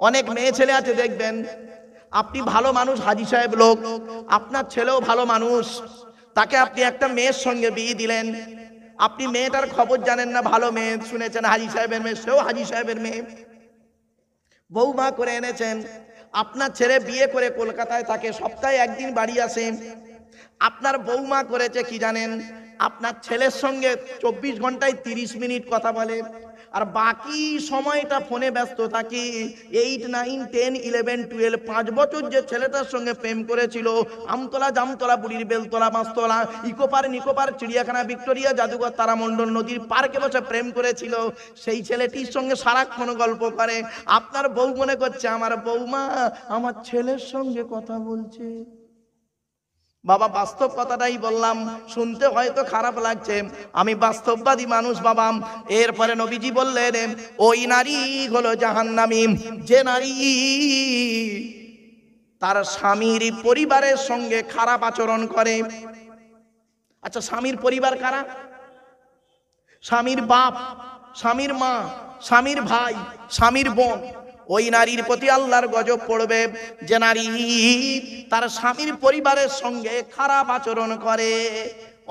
অনেক মেয়ে ছেলে আছে দেখবেন, আপনি ভালো মানুষ, হাজী সাহেব লোক, আপনার ছেলেও ভালো মানুষ, তাকে আপনি একটা মেয়ের সঙ্গে বিয়ে দিলেন, আপনি মেয়েটার খবর জানেন না, ভালো মেয়ে শুনেছেন হাজী সাহেবের মেয়ে, সেও হাজী সাহেবের মেয়ে, বৌমা করে এনেছেন। আপনার ছেলে বিয়ে করে কলকাতায় থাকে, সপ্তাহে একদিন বাড়ি আসে। আপনার বৌমা করেছে কি জানেন, আপনার ছেলের সঙ্গে 24 ঘন্টায় 30 মিনিট কথা বলে, আর বাকি সময়টা ফোনে ব্যস্ত থাকি। 8, 9, 10, 11, 12 5 বছর যে ছেলেটার সঙ্গে প্রেম করেছিল, আমতলা, জামতলা, বুড়ির বেলতলা, মাছতলা, ইকোপার, নিকোপার, চিড়িয়াখানা, ভিক্টোরিয়া, জাদুঘর, তারামণ্ডল, নদীর পার্কে বসে প্রেম করেছিল, সেই ছেলেটির সঙ্গে সারাক্ষণ গল্প করে। আপনার বউ মনে করছে আমার বৌমা আমার ছেলের সঙ্গে কথা বলছে। বাবা, বাস্তব কথাটাই বললাম, শুনতে হয়তো খারাপ লাগছে, আমি বাস্তববাদী মানুষ বাবা। এরপরে নবীজি বললেন, ওই নারী হলো জাহান্নামী, যে নারী তার স্বামীর পরিবারের সঙ্গে খারাপ আচরণ করে। আচ্ছা, স্বামীর পরিবার কারা? স্বামীর বাপ, স্বামীর মা, স্বামীর ভাই, স্বামীর বোন। ওই নারীর প্রতি আল্লাহর গজব পড়বে যে নারী তার স্বামীর পরিবারের সঙ্গে খারাপ আচরণ করে।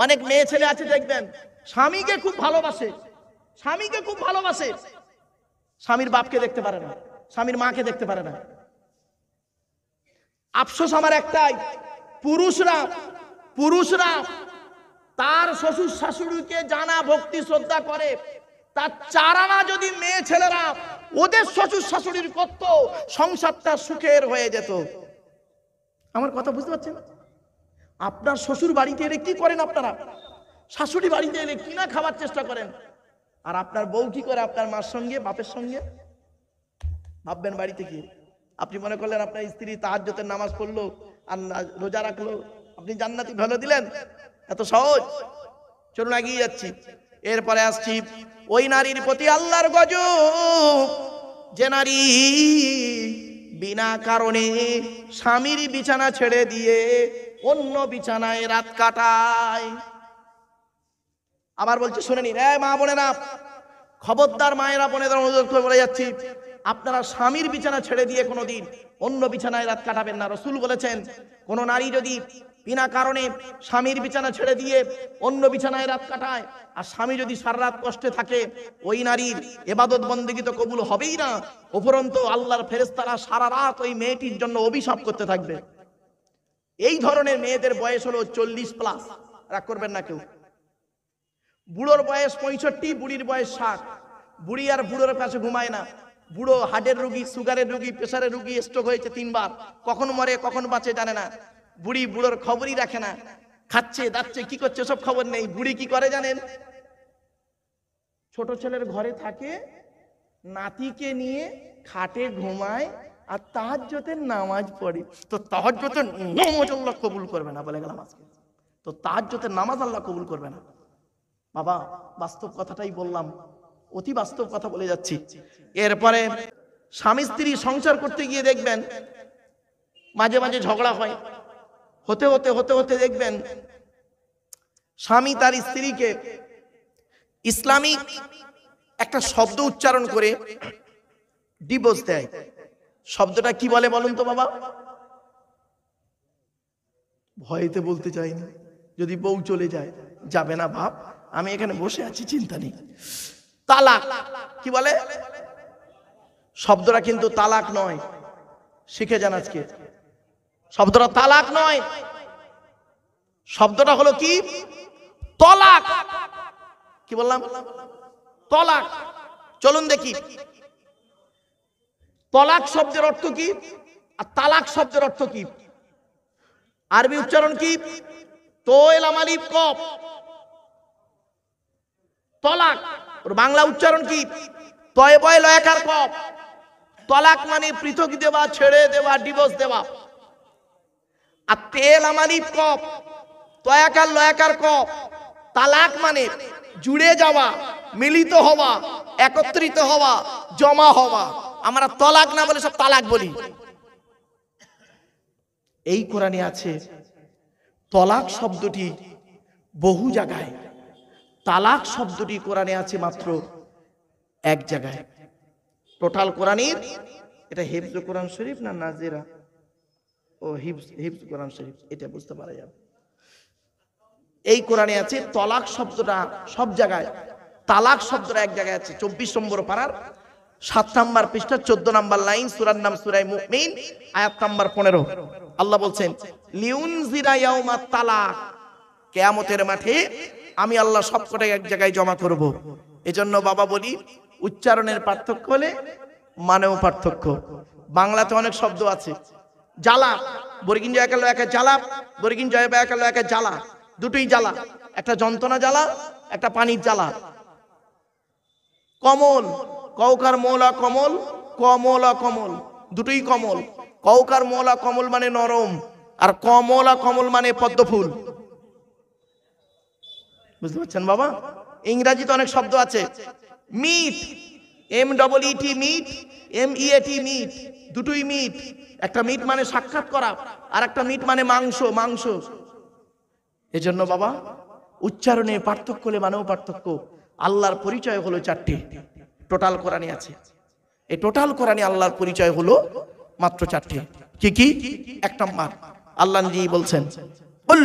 অনেক মেয়ে ছেলে আছে দেখবেন, স্বামীকে খুব ভালোবাসে, স্বামীকে খুব ভালোবাসে, স্বামীর বাপকে দেখতে পারে না, স্বামীর মাকে দেখতে পারে না। আফসোস আমার একটাই, পুরুষরা তার শ্বশুর শাশুড়িকে জানা ভক্তি শ্রদ্ধা করে, তার চারানা যদি মেয়ে ছেলেরা ওদের শ্বশুর শাশুড়ির করত, সংসারটা সুখের হয়ে যেত। আমার কথা বুঝতে পারছেন? আপনার শ্বশুর বাড়িতে এলে কি করেন আপনারা? শাশুড়ি বাড়িতে এলে কি না খাবার চেষ্টা করেন, আর আপনার বউ কি করে আপনার মার সঙ্গে, বাপের সঙ্গে? ভাববেন বাড়িতে কি আপনি মনে করলেন আপনার স্ত্রী তাহাজ্জুদের নামাজ পড়লো আর রোজা রাখলো, আপনি জান্নাতি ভালো দিলেন? এত সহজ? চলুন এগিয়ে যাচ্ছি। এরপরে আসছি, ওই নারীর প্রতি আল্লাহর গজব যে নারী বিনা কারণে স্বামীর বিছানা ছেড়ে দিয়ে অন্য বিছানায় রাত কাটায়। আবার বলছি, শুনে নিন, মা বোনেরা, খবরদার, মায়েরা বোনেরা, অনুরোধ করে বলে যাচ্ছি, আপনারা স্বামীর বিছানা ছেড়ে দিয়ে কোনোদিন অন্য বিছানায় রাত কাটাবেন না। রাসূল বলেছেন, কোন নারী যদি বিনা কারণে স্বামীর বিছানা ছেড়ে দিয়ে অন্য বিছানায় রাত কাটায়, আর স্বামী যদি সারা রাত কষ্টে থাকে, ওই নারীর ইবাদত বন্দেগী তো কবুল হবেই না, উপরন্তু আল্লাহর ফেরেশতারা সারা রাত ওই মেয়েটির জন্য অভিশাপ করতে থাকবে। এই ধরনের মেয়েদের বয়স হলো 40+, রাগ করবেন না কেউ। বুড়োর বয়স 65, বুড়ির বয়স 60। বুড়ি আর বুড়োর কাছে ঘুমায় না। বুড়ো হার্টের রোগী, সুগারের রোগী, প্রেসারের রোগী, স্ট্রোক হয়েছে 3 বার, কখন মরে কখন বাঁচে জানে না। বুড়ি বুড়োর খবরই রাখে না, খাচ্ছে দাচ্ছে কি করছে সব খবর নেই। বুড়ি কি করে জানেন? ছোট ছেলের ঘরে থাকে, নাতিকে নিয়ে খাটে ঘুমায় আর তাহাজ্জুদের নামাজ পড়ে। তো তাহাজ্জুদের নামাজ আল্লাহ কবুল করবে না বলে গেলাম আজকে, তো তাহাজ্জুদের নামাজ আল্লাহ কবুল করবে না। বাবা, বাস্তব কথাটাই বললাম, অতি বাস্তব কথা বলে যাচ্ছি। এরপরে স্বামী স্ত্রী সংসার করতে গিয়ে দেখবেন মাঝে মাঝে ঝগড়া হয়, হতে হতে হতে হতে দেখবেন স্বামী তার স্ত্রীকে ইসলামিক একটা শব্দ উচ্চারণ করে ডিভোর্স দেয়। শব্দটা কি বলে বলুন তো বাবা? ভয়তে বলতে চাইনি, যদি বউ চলে যায়। যাবে না বাপ, আমি এখানে বসে আছি, চিন্তা নেই। তালাক। কি বলে? শব্দটা কিন্তু তালাক নয়, শিখে যান আজকে। শব্দটা তালাক নয়, শব্দটা হলো কি? তলাক। কি বললাম? তলাক। চলুন দেখি তলাক শব্দের অর্থ কি আর তালাক শব্দের অর্থ কি। আরবি উচ্চারণ কি? তোয়েল আমালিফ কফ, তলাক। ওর বাংলা উচ্চারণ কি? তয় বয় লয়াকার কফ। তলাক মানে পৃথক দেওয়া, ছেড়ে দেওয়া, ডিভোর্স দেওয়া। আর তেল আমালিফ কফ, তয়াকার লয়াকার কফ। তালাক মানে জুড়ে যাওয়া, মিলিত হওয়া, একত্রিত হওয়া, জমা হওয়া। আমরা তলাক না বলে সব তালাক বলি। এই কোরআনে আছে তলাক শব্দটি বহু জায়গায়, তালাক শব্দটি কোরআনে আছে মাত্র এক জায়গায়। টোটাল কোরআনের এটা হিফজ কোরআন শরীফ না নাজিরা? ও হিফজ, হিফজ কোরআন শরীফ, এটা বুঝতে পারা যাবে। এই কোরআনে আছে তলাক শব্দটা সব জায়গায়, তালাক শব্দটা এক জায়গায় আছে 24 নম্বর পারার 7 নম্বর পৃষ্ঠা 14 নম্বর লাইন, সূরার নাম সূরা মুমিন, আয়াত নাম্বার 15। আল্লাহ বলছেন লিউনজিরা ইয়াউমাত তালাক, কিয়ামতের মাঠে আমি আল্লাহ সবকটাই এক জায়গায় জমা করব। এজন্য বাবা বলি উচ্চারণের পার্থক্য হলে মানেও পার্থক্য। বাংলাতে অনেক শব্দ আছে, জ্বালা, বর্গিন জয় একাল একা জ্বালা, বর্গিন জয় বা একাল একা জ্বালা, দুটোই জ্বালা, একটা যন্ত্রণা জ্বালা, একটা পানির জ্বালা। কমল, কৌকার মৌলা কমল, কমলা কমল, দুটোই কমল। কৌকার মৌলা কমল মানে নরম, আর কমলা কমল মানে পদ্ম ফুল। বুঝতে পারছেন বাবা? ইংরেজিতে অনেক শব্দ আছে, meet, MEET, meet, MEAT meet, দুটোই মিট। একটা মিট মানে সাক্ষাৎ করা, আর একটা মিট মানে মাংস, মাংস। এজন্য বাবা উচ্চারণে পার্থক্য হলে মানেও পার্থক্য। আল্লাহর পরিচয় হলো 4টে, টোটাল কোরআনে আছে। এই টোটাল কোরআনে আল্লাহর পরিচয় হলো মাত্র 4টে। কি কি? 1 নম্বর আল্লাহ নিজেই বলছেন, কুল,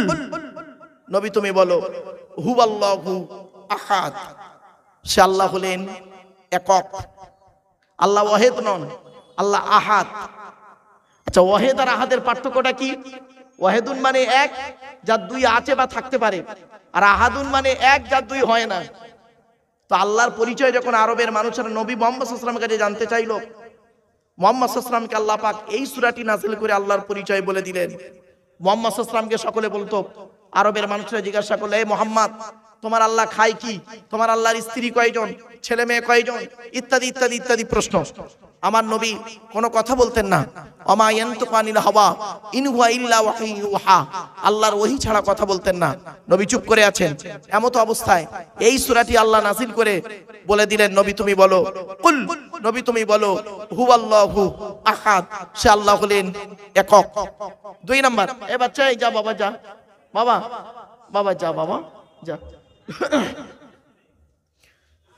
নবী তুমি বলো, হুয়াল্লাহু আহাদ, সে আল্লাহ হলেন একক। আল্লাহ ওয়াহিদ নন, আল্লাহ আহাদ। আচ্ছা, ওয়াহিদ আর আহাদের পার্থক্যটা কি? ওয়াহিদুন মানে এক, যার 2 আছে বা থাকতে পারে, আর আহাদুন মানে এক, যার 2 হয় না। তো আল্লাহর পরিচয় যখন আরবের মানুষেরা নবী মুহাম্মদ সাল্লাল্লাহু আলাইহি ওয়াসাল্লামের কাছে জানতে চাইল, মুহাম্মদ সাল্লাল্লাহু আলাইহি ওয়াসাল্লামকে আল্লাহ পাক এই সূরাটি নাযিল করে আল্লাহর পরিচয় বলে দিলেন। মুহাম্মদ সাল্লাল্লাহু আলাইহি ওয়াসাল্লামকে সকলে বলতো, আরবের মানুষরা জিজ্ঞাসা করলে, এই মুহাম্মদ, তোমার আল্লাহ খায় কি? তোমার আল্লাহর স্ত্রী কয়জন? ছেলে মেয়ে কয়জন? ইত্যাদি ইত্যাদি ইত্যাদি প্রশ্ন। আমার নবী কোনো কথা বলতেন না। ওমা ইয়ানতিকু আনিল হাওয়া ইন হুয়া ইল্লা ওয়াহয়ুন ইউহা, আল্লাহর ওহী ছাড়া কথা বলতেন না। নবী চুপ করে আছেন। এমত অবস্থায় এই সূরাটি আল্লাহ নাযিল করে বলে দিলেন, নবী তুমি বলো, কুল, নবী তুমি বলো, হুয়াল্লাহু আহাদ, সে আল্লাহ হলেন একক। 2 নাম্বার, এ বাচ্চা, এই যা বাবা, যা বাবা, বাবা যা, বাবা যা।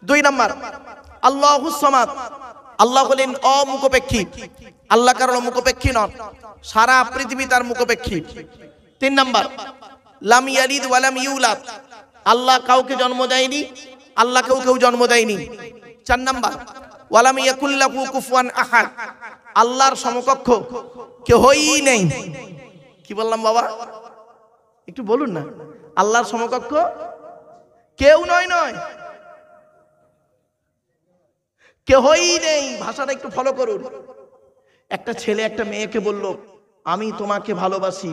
2 নাম্বার আল্লাহুস সামাদ, আল্লাহ হলেন অমুখপেক্ষী। আল্লাহ কারো মুখপেক্ষী নন, সারা পৃথিবী তার মুখপেক্ষী। 3 নাম্বার লাম ইয়ালিদ ওয়া লাম ইউলাদ, আল্লাহ কাউকে জন্ম দেয়নি, আল্লাহ কেউ জন্ম দেয়নি। 4 নাম্বার ওয়া লাম ইয়াকুল লাহু কুফুয়ান আহাদ, আল্লাহর সমকক্ষ কেউই নেই। কি বললাম বাবা? একটু বলুন না। আল্লাহর সমকক্ষ কেউ নয়, কেউই নেই। ভাষাটা একটু ফলো করুন। একটা ছেলে একটা মেয়েকে বলল, আমি তোমাকে ভালোবাসি।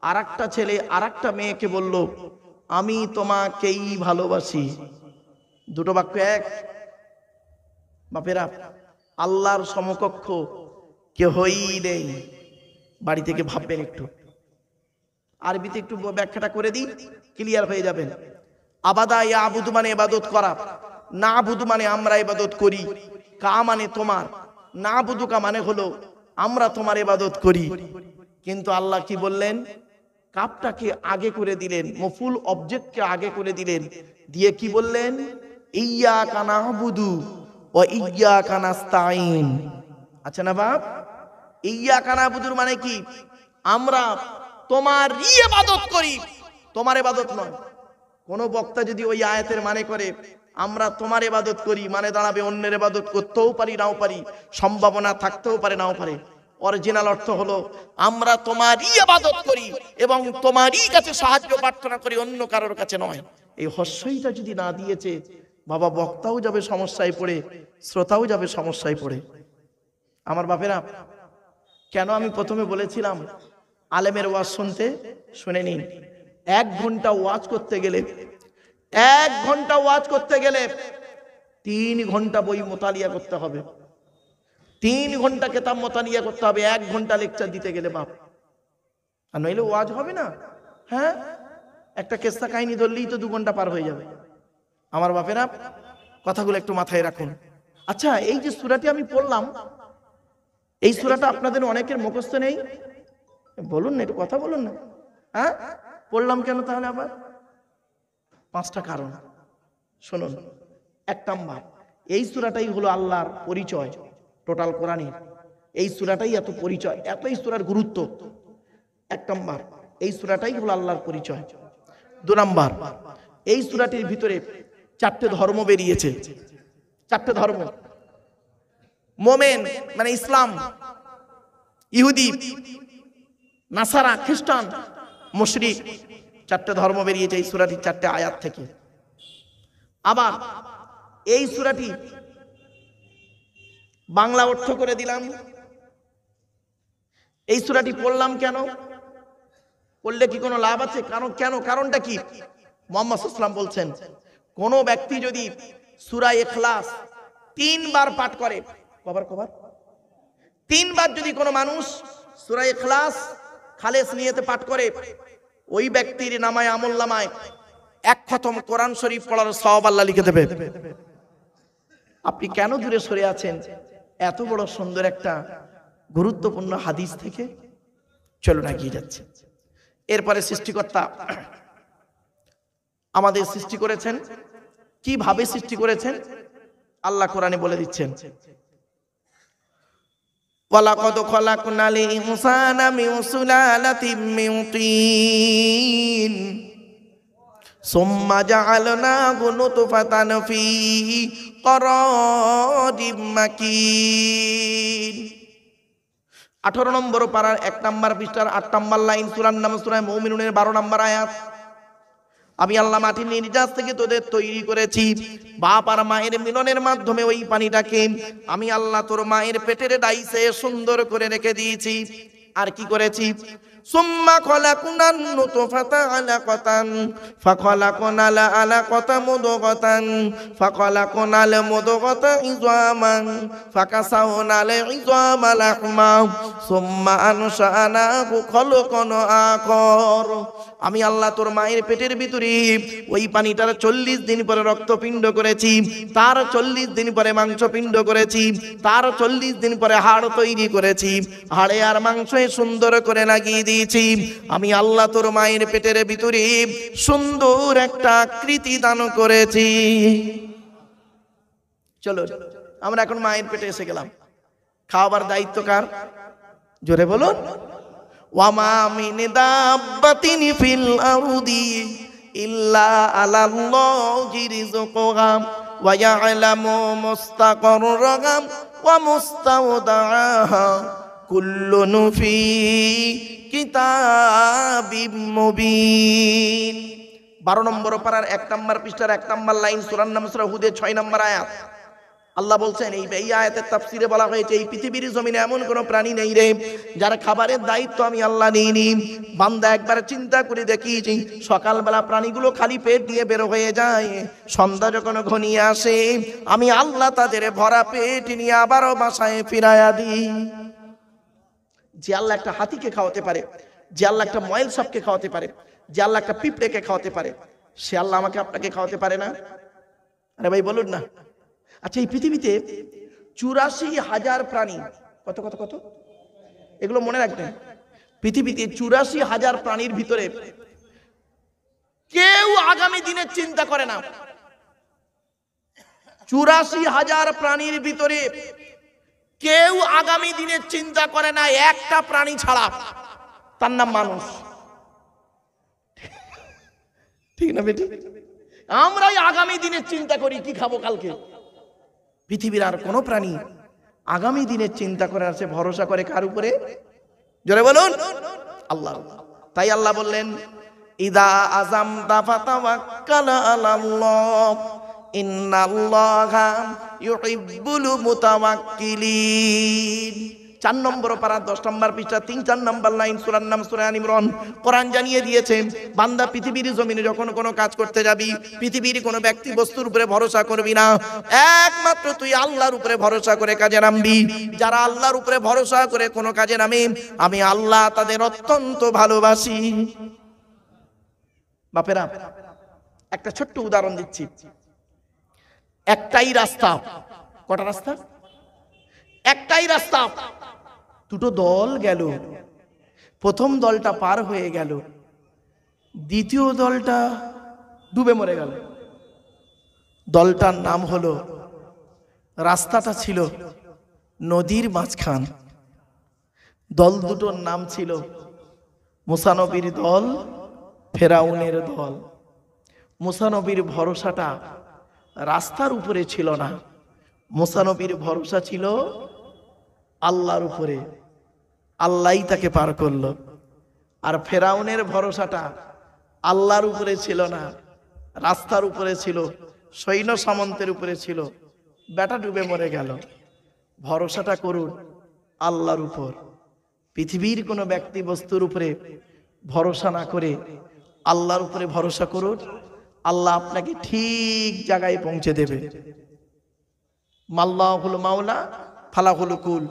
আর একটা ছেলে আর একটা মেয়েকে বলল, আমি তোমাকেই ভালোবাসি। দুটো বাক্য এক। বাপেরা, আল্লাহর সমকক্ষ কেউই নেই। বাড়ি থেকে ভাববেন একটু, আরবিতে একটু ব্যাখ্যাটা করে দিই, ক্লিয়ার হয়ে যাবেন। আবাদা ইয়াবুদু মানে ইবাদত করা, নাবুদু মানে আমরা ইবাদত করি, কা মানে তোমার, নাবুদুকা মানে হলো আমরা তোমার ইবাদত করি। কিন্তু আল্লাহ কি বললেন? কাপটাকে আগে করে দিলেন, মফুল অবজেক্টকে আগে করে দিলেন, দিয়ে কি বললেন? ইয়্যাকা না'বুদু ওয়া ইয়্যাকা নাস্তাঈন। আচ্ছা না বাপ? ইয়্যাকা না'বুদুর মানে কি? আমরা তোমারই ইবাদত করি, তোমার ইবাদত নয়। কোন বক্তা যদি ওই আয়াতের মানে করে আমরা তোমার ইবাদত করি, মানে দাঁড়াবে অন্যের ইবাদত করতেও পারি নাও পারি, সম্ভাবনা থাকতেও পারে নাও পারে। অরিজিনাল অর্থ হলো আমরা তোমারই ইবাদত করি এবং তোমারই কাছে সাহায্য প্রার্থনা করি, অন্য কারোর কাছে নয়। এই হস্যইটা যদি না দিয়েছে বাবা, বক্তাও যাবে সমস্যায় পড়ে, শ্রোতাও যাবে সমস্যায় পড়ে। আমার বাপেরা, কেন আমি প্রথমে বলেছিলাম আলেমের ওয়াজ শুনতে? শুনে নিন। 1 ঘন্টা ওয়াজ করতে গেলে 1 ঘন্টা ওয়াজ করতে গেলে 3 ঘন্টা বই মোতালিয়া করতে হবে, 3 ঘন্টা কিতাব মোতালিয়া করতে হবে 1 ঘন্টা লেকচার দিতে গেলে বাপ। আর নইলে ওয়াজ হবে না। হ্যাঁ, একটা কেসা কাহিনী ধরলেই তো 2 ঘন্টা পার হয়ে যাবে। আমার বাপেরা, কথাগুলো একটু মাথায় রাখুন। আচ্ছা, এই যে সূরাটি আমি পড়লাম, এই সূরাটা আপনাদের অনেকের মুখস্থ নেই। বলুন না, একটু কথা বলুন না। হ্যাঁ, পড়লাম কেন তাহলে আবার? 5টা কারণ শুনুন। 1 নাম্বার, এই সূরাটাই হলো আল্লাহর পরিচয় টোটাল কোরআনের। এই সূরাটাই এত পরিচয়, এতই সূরার গুরুত্ব। এক নম্বর, এই সূরাটাই হলো আল্লাহর পরিচয়। দু নম্বর, এই সূরাটির ভিতরে 4টে ধর্ম বেরিয়েছে। 4টে ধর্ম, মোমেন মানে ইসলাম, ইহুদি, নাসারা, খ্রিস্টান, মুশরিক, 4টে ধর্ম বেরিয়েছে এই সূরাটির 4টে আয়াত থেকে। আবার এই সূরাটি বাংলা অর্থ করে দিলাম। এই সূরাটি পড়লাম কেন, পড়লে কি কোনো লাভ আছে? কারণটা কি? মুহাম্মদ সাল্লাল্লাহু আলাইহি ওয়াসাল্লাম বলছেন, কোন ব্যক্তি যদি সূরা ইখলাস 3 বার পাঠ করে, কবার 3 বার যদি কোনো মানুষ সূরা ইখলাস খালেস নিয়তে পাঠ করে, ওই ব্যক্তির নামায়, আমল নামায় 1 খতম কোরআন শরীফ পড়ার সওয়াব আল্লাহ লিখে দেবে। আপনি কেন দূরে সরে আছেন এত বড় সুন্দর একটা গুরুত্বপূর্ণ হাদিস থেকে? চলুন এগিয়ে যাচ্ছে। এরপরে সৃষ্টিকর্তা আমাদের সৃষ্টি করেছেন, কিভাবে সৃষ্টি করেছেন আল্লাহ কোরআনে বলে দিচ্ছেন, ওয়ালাকাদ খালাকনাল ইনসানা মিন সুলালাতিন মিন তিন সুম্মা জাআলনাহু নুতফাতান ফি করারিম মাকিন। 18 নম্বর পারার 1 নম্বর পৃষ্ঠার 8 নম্বর লাইন, সূরার নাম সূরা মুমিনুনের 12 নম্বর আয়াত। আমি আল্লাহ মাটির নির্যাস থেকে তোদের তৈরি করেছি, বাপ আর মায়ের মিলনের মাধ্যমে ওই পানিটাকে আমি আল্লাহ তোর মায়ের পেটের ডাইসে সুন্দর করে রেখে দিয়েছি। আর কি করেছি? সুম্মা খলাকনান নুতফাতা আলাকাতান ফাখলাকনাল আলাকাতা মুদগাতান ফাখলাকনাল মুদগাতা ইযামান ফাকাসাওনাল ইযামা লাহমা সুম্মা আনশানাহু খলকান আখর। আমি আল্লাহ তোর মায়ের পেটের ভিতরে ওই পানিটার 40 দিন পরে রক্তপিণ্ড করেছি, তার 40 দিন পরে মাংসপিণ্ড করেছি, তার 40 দিন পরে হাড় তৈরি করেছি, হাড়ে আর মাংসে সুন্দর করে লাগিয়ে দিয়েছি। আমি আল্লাহ তোর মায়ের পেটের ভিতরে সুন্দর একটা আকৃতি দান করেছি। চলো আমরা এখন মায়ের পেটে এসে গেলাম। খাওয়াবার দায়িত্ব কার? জোরে বলুন। ওয়ামা মিন দাব্বাতিন ফিল আরদি ইল্লা আলাল্লাহি রিজকুহা ওয়া ইয়ালামু মুস্তাকাররাহা ওয়া মুস্তাওদাআহা কুল্লুন ফি কিতাবিম মুবিন। 12 নম্বর পারার 1 নম্বর পৃষ্ঠার 1 নম্বর লাইন, সূরার নাম সূরা হুদের 6 নম্বর আয়াত। আল্লাহ বলছেন, এই আয়াতের তাফসীরে বলা হয়েছে, এই পৃথিবীর জমিনে এমন কোনো প্রাণী নেই রে যার খাবারের দায়িত্ব আমি আল্লাহ নিইনি। বান্দা একবার চিন্তা করে দেখিয়েছি, সকালবেলা প্রাণীগুলো খালি পেট নিয়ে বের হয়ে যায়, সন্ধ্যা যখন ঘনিয়ে আসে আমি আল্লাহ তাদের ভরা পেট নিয়ে আবারও বাসায় ফিরাইয়া দিই। যে আল্লাহ একটা হাতিকে খাওয়াতে পারে, যে আল্লাহ একটা ময়েল সাপকে খাওয়াতে পারে, যে আল্লাহ একটা পিঁপড়েকে খাওয়াতে পারে, সে আল্লাহ আমাকে আপনাকে খাওয়াতে পারে না? আরে ভাই বলুন না। আচ্ছা, এই পৃথিবীতে 84,000 প্রাণী, কত কত কত এগুলো মনে রাখবেন। পৃথিবীতে 84,000 প্রাণীর ভিতরে কেউ আগামী দিনের চিন্তা করে না। 84,000 প্রাণীর ভিতরে কেউ আগামী দিনের চিন্তা করে না, একটা প্রাণী ছাড়া, তার নাম মানুষ। ঠিক না বেটি? আমরাই আগামী দিনের চিন্তা করি, কি খাবো কালকে। পৃথিবীর আর কোন প্রাণী আগামী দিনের চিন্তা করে আছে, ভরসা করে কার উপরে? জোরে বলুন, আল্লাহ। তাই আল্লাহ বললেন, ইদা আযামতা ফাতাওয়াক্কাল আলাল্লাহ ইন্নাল্লাহা ইউহিব্বুল মুতাওয়াক্কিলিন। 4 নম্বর পারা 10 নম্বর পৃষ্ঠা 3-4 নম্বর লাইন, সূরার নাম সূরা আল ইমরান। কোরআন জানিয়ে দিয়েছে, বান্দা পৃথিবীর জমিনে যখন কোনো কাজ করতে যাবি, পৃথিবীর কোনো ব্যক্তি বস্তুর উপরে ভরসা করবি না, একমাত্র তুই আল্লাহর উপরে ভরসা করে কাজে নামবি। যারা আল্লাহর উপরে ভরসা করে কোনো কাজে নামে, আমি আল্লাহ তাদের অত্যন্ত ভালোবাসি। বাপেরা, একটা ছোট্ট উদাহরণ দিচ্ছি। একটাই রাস্তা, কটা রাস্তা? একটাই রাস্তা। দুটো দল গেল, প্রথম দলটা পার হয়ে গেল, দ্বিতীয় দলটা ডুবে মরে গেল। দলটার নাম হলো, রাস্তাটা ছিল নদীর মাঝখান, দল দুটোর নাম ছিল মুসা নবীর দল, ফেরাউনের দল। মুসা নবীর ভরসাটা রাস্তার উপরে ছিল না, মুসা নবীর ভরসা ছিল আল্লাহর উপরে, আল্লাহই তাকে পার করলো। আর ফেরাউনের ভরসাটা আল্লাহর উপরে ছিল না, রাস্তার উপরে ছিল, সৈন্য সামন্তের উপরে ছিল, বেটা ডুবে মরে গেল। ভরসাটা করুন আল্লাহর উপর। পৃথিবীর কোনো ব্যক্তি বস্তুর উপরে ভরসা না করে আল্লাহর উপরে ভরসা করুন, আল্লাহ আপনাকে ঠিক জায়গায় পৌঁছে দেবে। মাল্লাহুল মাওলা ফালাহুল কুল।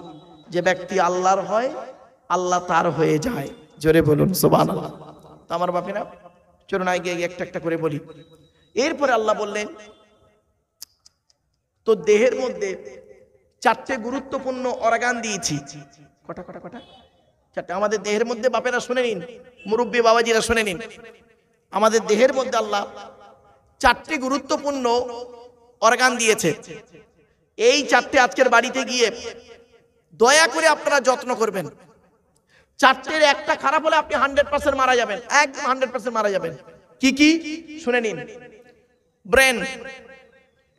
যে ব্যক্তি আল্লাহর হয় আল্লাহ তার হয়ে যায়। জোরে বলুন সুবহানাল্লাহ। তো আমার বাপেরা চলুন আগে একটা একটা করে বলি। এরপরে আল্লাহ বললেন, তো দেহের মধ্যে চারটে গুরুত্বপূর্ণ অর্গান দিয়েছি। কটা কটা কটা? চারটে। আমাদের দেহের মধ্যে, বাপেরা শুনে নিন, মুরব্বী বাবাজিরা শুনে নিন, আমাদের দেহের মধ্যে আল্লাহ চারটে গুরুত্বপূর্ণ অর্গান দিয়েছে। এই চারটে আজকের বাড়িতে গিয়ে দয়া করে আপনারা যত্ন করবেন। চারটের একটা খারাপ হলে আপনি 100% মারা যাবেন, একদম 100% মারা যাবেন। কি কি শুনে নিন। Brain,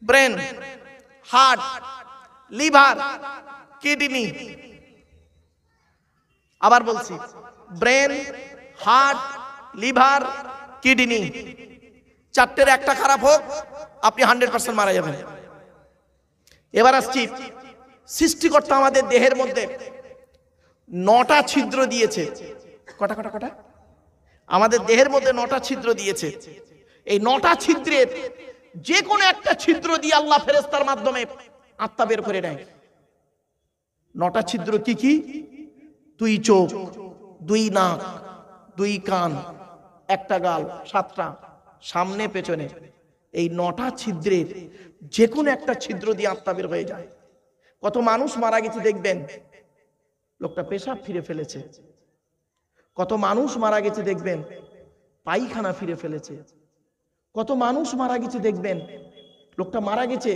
brain, heart, liver, kidney. আবার বলছি, ব্রেন, হার্ট, লিভার, কিডনি। চারটের একটা খারাপ হোক আপনি 100% মারা যাবেন। এবার আসছি, সৃষ্টিকর্তা আমাদের দেহের মধ্যে 9টা ছিদ্র দিয়েছে। কটা কটা কটা? আমাদের দেহের মধ্যে 9টা ছিদ্র দিয়েছে। এই 9টা ছিদ্রের যে কোনো একটা ছিদ্র দিয়ে আল্লাহ ফেরেশতার মাধ্যমে আত্মা বের করে নেয়। 9টা ছিদ্র কি কি? 2 চোখ, 2 নাক, 2 কান, 1টা গাল, 7টা সামনে পেছনে। এই 9টা ছিদ্রের যে কোনো একটা ছিদ্র দিয়ে আত্মা বের হয়ে যায়। কত মানুষ মারা গেছে দেখবেন, লোকটা পেশাব ফিরে ফেলেছে। কত মানুষ মারা গেছে দেখবেন, পায়খানা ফিরে ফেলেছে। কত মানুষ মারা গেছে দেখবেন, লোকটা মারা গেছে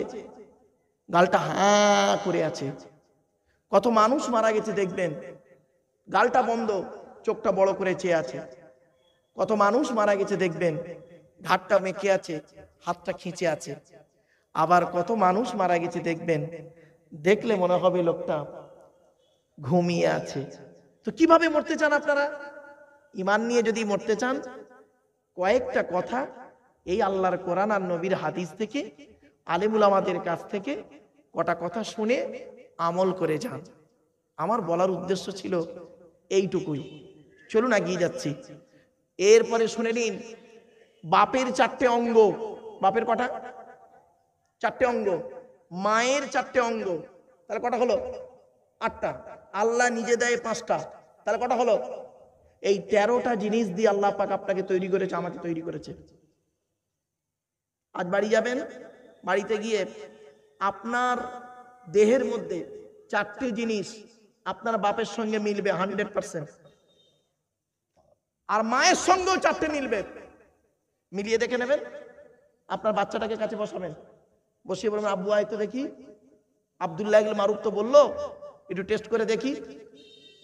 গালটা হাঁ করে আছে। কত মানুষ মারা গেছে দেখবেন, গালটা বন্ধ, চোখটা বড় করে চেয়ে আছে। কত মানুষ মারা গেছে দেখবেন, ঘাটটা মেকে আছে, হাতটা খিঁচে আছে। আবার কত মানুষ মারা গেছে দেখবেন, দেখলে মনে হবে লোকটা ঘুমিয়ে আছে। তো কিভাবে মরতে চান আপনারা? ঈমান নিয়ে যদি মরতে চান, কয়েকটা কথা এই আল্লাহর কোরআন আর নবীর হাদিস থেকে, আলেম উলামাদের কাছ থেকে কটা কথা শুনে আমল করে যান। আমার বলার উদ্দেশ্য ছিল এইটুকুই। চলুন এগিয়ে যাচ্ছি। এরপরে শুনে নিন, বাপের 4টে অঙ্গ। বাপের কটা? 4টে অঙ্গ। মায়ের 4টে অঙ্গ, তাহলে কটা হলো? 8টা। আল্লাহ নিজে দেয় 5টা, তাহলে কটা হলো? এই 13টা জিনিস দিয়ে আল্লাহ পাক আপনাকে তৈরি করেছে, আমাকে তৈরি করেছে। আজ বাড়ি যাবেন, বাড়িতে গিয়ে আপনার দেহের মধ্যে 4টে জিনিস আপনার বাপের সঙ্গে মিলবে 100%, আর মায়ের সঙ্গেও 4টে মিলবে। মিলিয়ে দেখে নেবেন। আপনার বাচ্চাটাকে কাছে বসাবেন, বসিয়ে বলবেন, আব্বু আয় তো দেখি, আব্দুল্লাহ মারুফ তো বললো, একটু টেস্ট করে দেখি।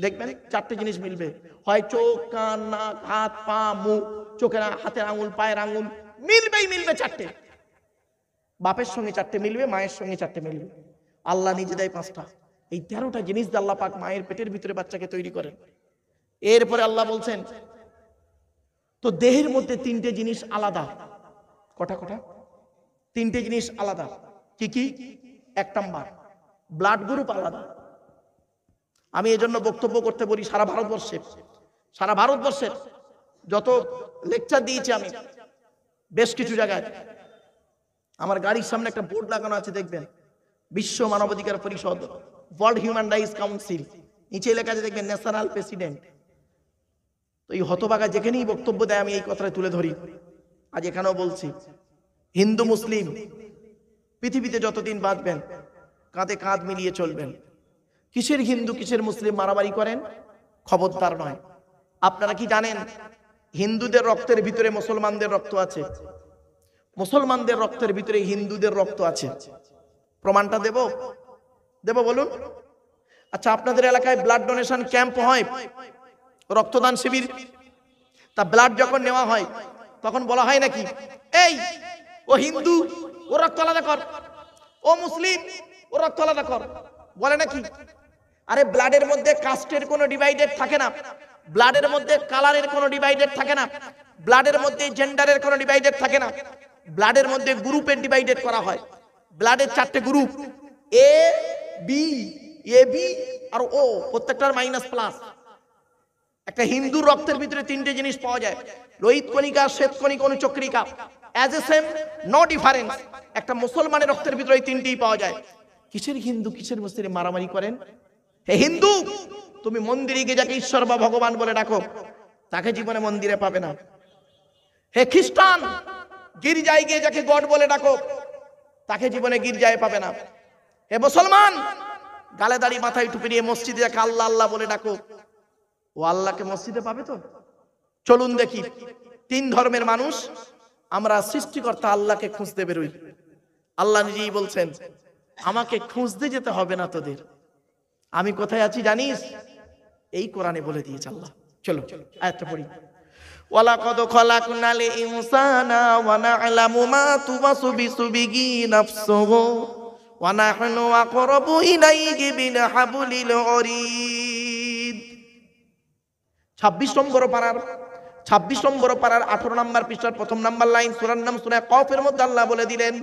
দেখবেন 4টে জিনিস মিলবে। হয় চোখ, কান, নাক, হাত, পা, মুখ, চোখের, হাতের আঙুল, পায়ের আঙুল, মিলবেই মিলবে 4টে। বাপের সঙ্গে 4টে মিলবে, মায়ের সঙ্গে 4টে মিলবে। আল্লাহ নিজে দেয় 5টা। এই 13টা জিনিস দিয়ে আল্লাহ পাক মায়ের পেটের ভিতরে বাচ্চাকে তৈরি করেন। এরপরে আল্লাহ বলছেন, তো দেহের মধ্যে 3টে জিনিস আলাদা। কটা কটা? 3টে জিনিস আলাদা। কি কি? 1 নাম্বার, ব্লাড গ্রুপ আলাদা। আমি এজন্য বক্তব্য করতে বলি সারা ভারতবর্ষের যত লেকচার দিয়েছি আমি বেশ কিছু জায়গায়, আমার গাড়ির সামনে একটা বোর্ড লাগানো আছে, দেখবেন বিশ্ব মানবাধিকার পরিষদ, ওয়ার্ল্ড হিউম্যান রাইটস কাউন্সিল, নিচে লেখা আছে দেখবেন ন্যাশনাল প্রেসিডেন্ট। তো এই হতভাগা যেখানেই বক্তব্য দেয় আমি এই কথাটা তুলে ধরি। আজ এখানেও বলছি, হিন্দু মুসলিম পৃথিবীতে যতদিন বাঁচবেন কাঁধে কাঁধ মিলিয়ে চলবেন। কিসের হিন্দু কিসের মুসলিম মারামারি করেন? খবরদার নয়। আপনারা কি জানেন হিন্দুদের রক্তের ভিতরে মুসলমানদের রক্ত আছে, মুসলমানদের রক্তের ভিতরে হিন্দুদের রক্ত আছে? প্রমাণটা দেব বলুন। আচ্ছা, আপনাদের এলাকায় ব্লাড ডোনেশন ক্যাম্প হয়, রক্তদান শিবির, তা ব্লাড যখন নেওয়া হয় তখন বলা হয় নাকি, এই ও হিন্দু ও রক্ত আলাদা কর, ও মুসলিম ও রক্ত আলাদা কর, বলে নাকি? আরে ব্লাডের মধ্যে কাস্টের কোনো ডিভাইডেড থাকে না, ব্লাডের মধ্যে কালারের কোনো ডিভাইডেড থাকে না, ব্লাডের মধ্যে জেন্ডারের কোনো ডিভাইডেড থাকে না, ব্লাডের মধ্যে গ্রুপের ডিভাইডেড করা হয়। ব্লাডের 4টে group, A B, A B আর ও, প্রত্যেকটার মাইনাস প্লাস। একটা হিন্দুর রক্তের ভিতরে 3টে জিনিস পাওয়া যায়, লোহিত কণিকা, শ্বেত কণিকা, অনুচক্রিকা, as a same no difference. একটা মুসলমানের রক্তের ভিতরে এই 3টেই পাওয়া যায়। কিসের হিন্দু কিসের মুসলিম মারামারি করেন? হে হিন্দু, তুমি মন্দিরে গিয়ে যাকে ঈশ্বর বা ভগবান বলে ডাকো, তাকে জীবনে মন্দিরে পাবে না। হে খ্রিস্টান, গির্জায় গিয়ে যাকে গড বলে ডাকো, তাকে জীবনে গির্জায় পাবে না। হে মুসলমান, গালে দাড়ি মাথায় টুপি নিয়ে মসজিদে যাকে আল্লাহ আল্লাহ বলে ডাকো, ও আল্লাহকে মসজিদে পাবে তো? চলুন দেখি 3 ধর্মের মানুষ আমরা সৃষ্টিকর্তা আল্লাহকে খুঁজতে বেরোই। আল্লাহ নিজেই বলছেন, আমাকে খুঁজতে যেতে হবে না তোদের, আমি কোথায় আছি জানিস? এই কোরআনে বলে দিয়েছে আল্লাহ। চলো আয়াতটা পড়ি। ওয়ালাকাদ খালাকনাল ইনসানা ওয়া না'লামু মা তুওয়াসবিসু বিহি নাফসুহু ওয়া নাহনু আকরাবু ইলাইহি মিন হাবলিল ওয়ারিদ। 26 নম্বর পারার 18 নম্বর পৃষ্ঠার 1 নম্বর লাইন, সূরার নাম সূরা কফের মধ্যে আল্লাহ বলে দিলেন,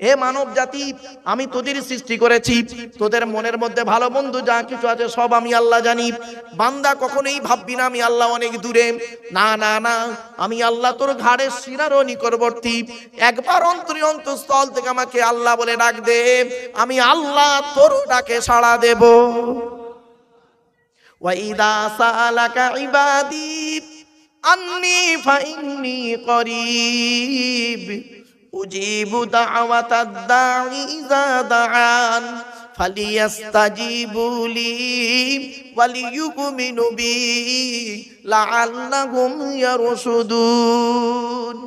হে মানব জাতি, আমি তোদের সৃষ্টি করেছি, তোদের মনের মধ্যে ভালো মন্দ যা কিছু আছে সব আমি আল্লাহ জানি। বান্দা কখনোই ভাববি না আমি আল্লাহ অনেক দূরে, না না না, আমি আল্লাহ তোর ঘাড়ের শিরারও নিকটবর্তী। একবার অন্তঃস্থল থেকে আমাকে আল্লাহ বলে ডাক দে, আমি আল্লাহ তোর ডাকে সাড়া দেব। ওয়া ইদা সালাকা ইবাদি আন্নী ফাইন্নী করিব উজিবু দাওয়াতাদ দাঈ ইযা দাআন ফালিয়াস্তাজিবু লি ওয়ালিয়ুমিনু বি লাআল্লাহুম ইয়ারশুদুন।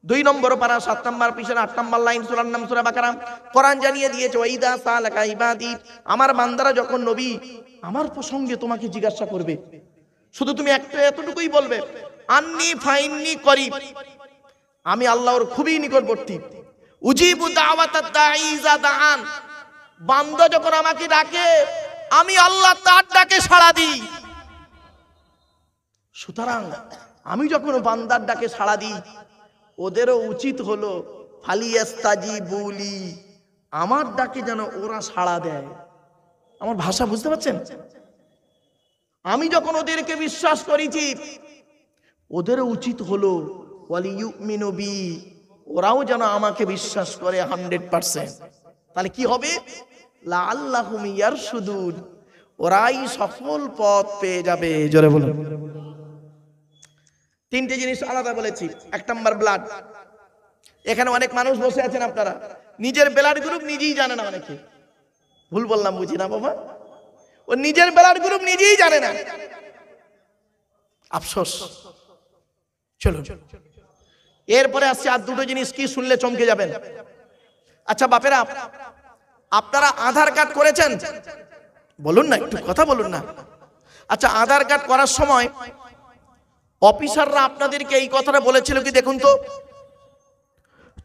2 নম্বর পারা 7 নম্বর পৃষ্ঠার 8 নম্বর লাইন, সূরার নাম সূরা বাকারা। কোরআন জানিয়ে দিয়েছে, ওয়াইদা সালাকা ইবাদি, আমার বান্দারা যখন নবী আমার প্রসঙ্গে তোমাকে জিজ্ঞাসা করবে, শুধু তুমি একটা এতটুকুই বলবে, আন্নী ফাইন্নী করিব, আমি আল্লাহর খুবই নিকটবর্তী। উজিবু দাওয়াতাদ দাঈ ইযা দাআন, বান্দা যখন আমাকে ডাকে আমি আল্লাহ তার ডাকে সাড়া দিই। সুতরাং আমি যখন বান্দার ডাকে সাড়া দিই, ওদেরও উচিত হলো ফালিয়াস্তাজিবু লি, আমার ডাকে যেন ওরা সাড়া দেয়। আমার ভাষা বুঝতে পারছেন? আমি যখন ওদেরকে বিশ্বাস করেছি, ওদেরও উচিত হলো ওয়ালিয়ুমিনু বি, ওরাও যেন আমাকে বিশ্বাস করে 100%। তাহলে কি হবে? লাআল্লাহুম ইয়ারশুদুন, ওরাই সফল পথ পেয়ে যাবে। জোরে বলুন। 3টে জিনিস আলাদা বলেছি। 1 নম্বর ব্লাড। এখানে অনেক মানুষ বসে আছেন, আপনারা নিজের ব্লাড গ্রুপ নিজেই জানে না। অনেকে ভুল বললাম বুঝি না বাবা, ও নিজের ব্লাড গ্রুপ নিজেই জানে না, আফসোস। চলো এরপরে আসছে আর 2টো জিনিস, কি শুনলে চমকে যাবেন। আচ্ছা বাপেরা, আপনারা আধার কার্ড করেছেন? বলুন না, একটু কথা বলুন না। আচ্ছা, আধার কার্ড করার সময় অফিসাররা আপনাদেরকে এই কথাটা বলেছিল কি? দেখুন তো,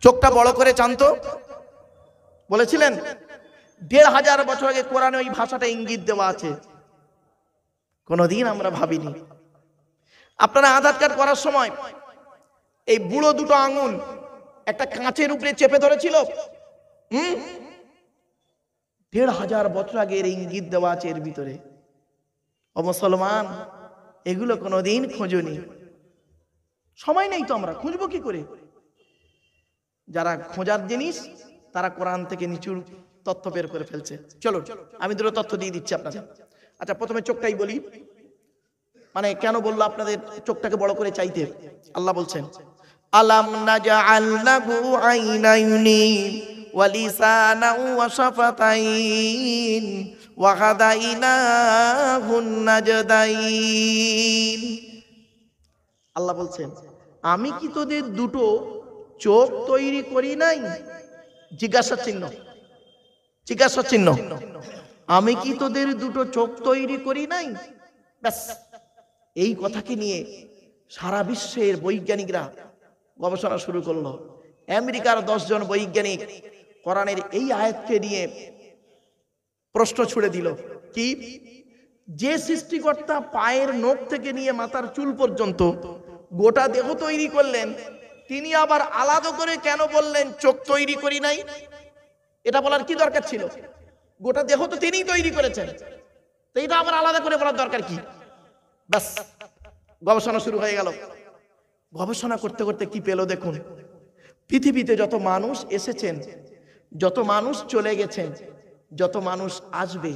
চোখটা বড় করে চান তো, বলেছিলেন? 1500 বছর আগে কোরআনে ওই ভাষাটা ইঙ্গিত দেওয়া আছে, কোনদিন আমরা ভাবিনি। আপনারা আধার কার্ড করার সময় এই বুড়ো 2টো আঙুল একটা কাঁচের উপরে চেপে ধরেছিল। 1500 বছর আগে এর ইঙ্গিত দেওয়া আছে এর ভিতরে। ও মুসলমান, এগুলো কোনদিন খোঁজনি, সময় নেই তো, আমরা খুঁজবো কি করে? যারা খোঁজার জিনিস তারা কোরআন থেকে নিচুর তথ্য বের করে ফেলছে। চলো আমি 2টো তথ্য দিয়ে দিচ্ছি আপনাদের। আচ্ছা, প্রথমে চোখটাই বলি, মানে কেন বললো আপনাদের চোখটাকে বড় করে চাইতে। আল্লাহ বলছেন, আলাম নাজআল লাহু আইনাইনি ওয়া লিসানান ওয়া শাফাতাইন ওয়া হাদাইনাহুন নাজদাইন। আল্লাহ বলছেন, আমি কি তোদের 2টো চোখ তৈরি করি নাই? জিজ্ঞাসা চিহ্ন, জিজ্ঞাসা চিহ্ন। আমি কি তোদের দুটো চোখ তৈরি করি নাই? ব্যাস, এই কথাকে নিয়ে সারা বিশ্বের বৈজ্ঞানিকরা গবেষণা শুরু করলো। আমেরিকার 10 জন বৈজ্ঞানিক কোরআনের এই আয়াতকে নিয়ে প্রশ্ন ছুড়ে দিল, কি যে সৃষ্টিকর্তা পায়ের নখ থেকে নিয়ে মাথার চুল পর্যন্ত গোটা দেহ তৈরি করলেন, তিনি আবার আলাদা করে কেন বললেন চোখ তৈরি করি নাই? এটা বলার কি দরকার ছিল? গোটা দেহ তো তিনিই তৈরি করেছেন, তো এটা আবার আলাদা করে বলার দরকার কি? ব্যাস, গবেষণা শুরু হয়ে গেল। গবেষণা করতে করতে কি পেল দেখুন। পৃথিবীতে যত মানুষ এসেছেন, যত মানুষ চলে গেছেন, যত মানুষ আসবে,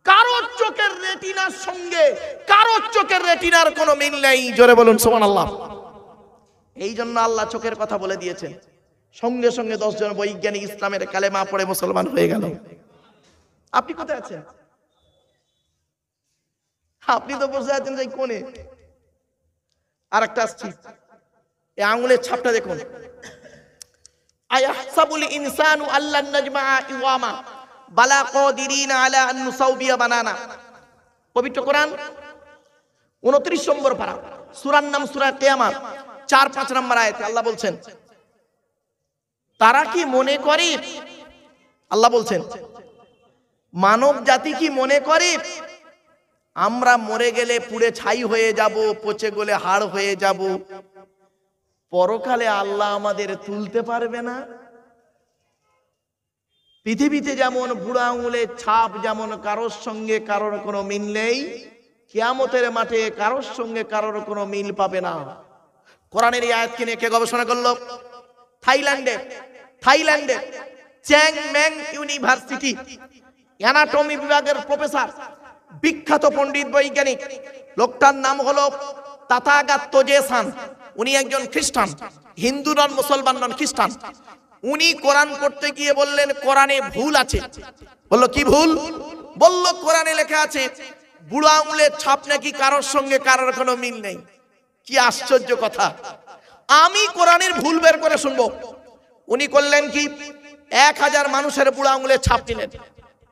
কারোর চোখের রেটিনার সঙ্গে কারোর চোখের রেটিনার কোনো মিল নেই। জোরে বলুন সুবহানাল্লাহ। এই জন্য আল্লাহ চোখের কথা বলে দিয়েছেন। সঙ্গে সঙ্গে 10 জন বৈজ্ঞানিক ইসলামের কালেমা পড়ে মুসলমান হয়ে গেল। আপনি কোথায় আছেন? আপনি তো বসে আছেন যে কোণে। আর একটা আসছি, এই আঙ্গুলের ছাপটা দেখুন। আয়াহসাবুল ইনসানু আল্লান নাজমা'a ইওয়ামা বালা কাদিরিনা আলা আন নুসাউবিয়া বানানা। পবিত্র কোরআন 29 নম্বর পারা, সূরার নাম সূরা কিয়ামত, 4-5 নম্বর আয়াতে আল্লাহ বলছেন, তারা কি মনে করে, আল্লাহ বলছেন, মানব জাতি কি মনে করে আমরা মরে গেলে পুড়ে ছাই হয়ে যাব, পচে গলে হাড় হয়ে যাব, পরকালে আল্লাহ আমাদের তুলতে পারবে না? পৃথিবীতে যেমন বুড়া আঙুলের ছাপ যেমন কারোর সঙ্গে কারোর কোনো মিল নেই, কিয়ামতের মাঠে কারোর সঙ্গে কারোর কোনো মিল পাবে না। কোরআনের এই আয়াতকে নিয়ে কে গবেষণা করলো? থাইল্যান্ডে চ্যাং ম্যাং ইউনিভার্সিটি অ্যানাটমি বিভাগের প্রফেসর, বিখ্যাত পণ্ডিত বৈজ্ঞানিক, লোকটার নাম হলো তাথাগাত্য জেসান। উনি একজন খ্রিস্টান, হিন্দু নন, মুসলমান নন, খ্রিস্টান। উনি কোরআন পড়তে গিয়ে বললেন কোরআনে ভুল আছে। বলল কি ভুল? বলল কোরআনে লেখা আছে বুড়ো আঙুলের ছাপ নাকি কারোর সঙ্গে কারোর কোনো মিল নেই। কি আশ্চর্য কথা! আমি কোরআনের ভুল বের করে শুনবো। উনি করলেন কি, 1000 মানুষের বুড়ো আঙুলের ছাপ নিলেন,